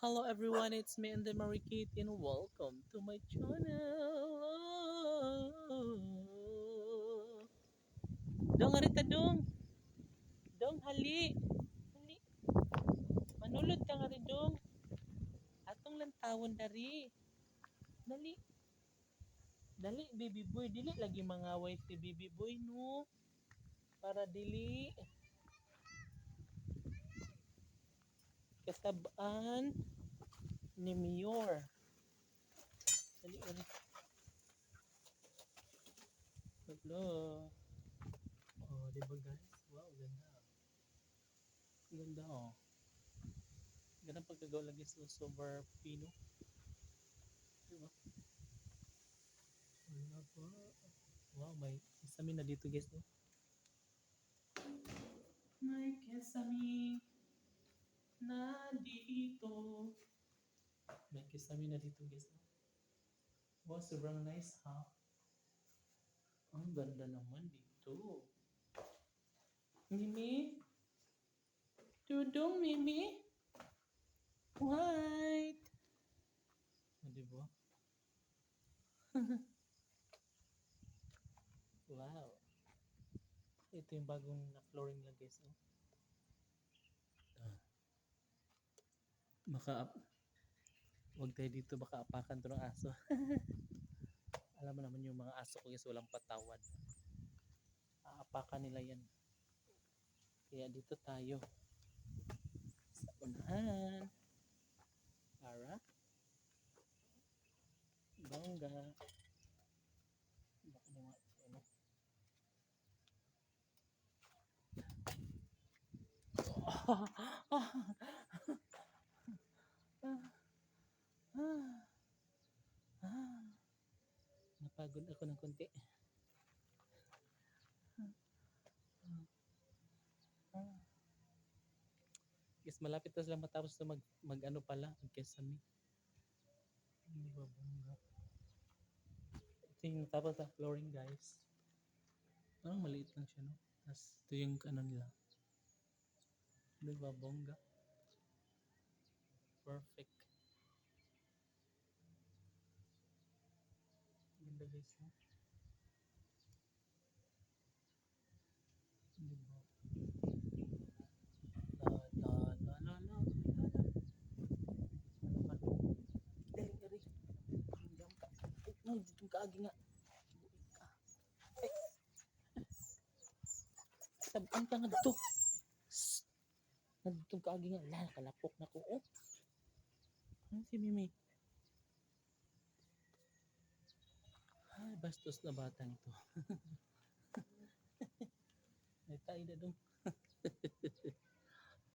Hello everyone, it's me and the Marikit and welcome to my channel. Dong arita dong. Dong hali. Hali. Manulod ka nga rin dong. Atong lantawon dari. Dali. Dali baby boy, dili lagi mangaway si baby boy no. Para dili kasabaan ni Mayor. Dali dali. Hello. Oh, di ba guys? Wow, ganda. Ganda oh. Ganda pagkagaw lagi sa super pino. Diba? Wala pa. Wow, may kisame na dito guys. No? May kisame na dito. May kisame na dito guys. No? Wow, sobrang nice ha. Ang ganda naman dito. Mimi? Tudong Mimi? White? O, diba? Wow. Ito yung bagong na flooring lang guys. No? Ah, Baka wag tayo dito baka apakan to ng aso. Alam mo naman yung mga aso ko guys walang patawad. Aapakan nila yan. Kaya dito tayo sa unahan para bangga. Baka naman ano. Napagod ako ng konti. Guys, malapit na sila matapos na mag ano pala, mag kesame. Hindi ba bongga? Ito yung tapos na flooring guys. Parang maliit lang siya no. Tapos ito yung ano nila. Hindi ba bongga? Perfect. Ganda guys no. Hindi ba? La la la la la la la. Ano ba? Dali dali. Jump. Ay, dito kaagi nga. Buik ka. Ay, sabang ka nga dito. Nagtong kaagi nga. La, nakalapok na ko. Oh, ano si Mimi? Ay, bastos na batang ito. Ay, tayo na dong.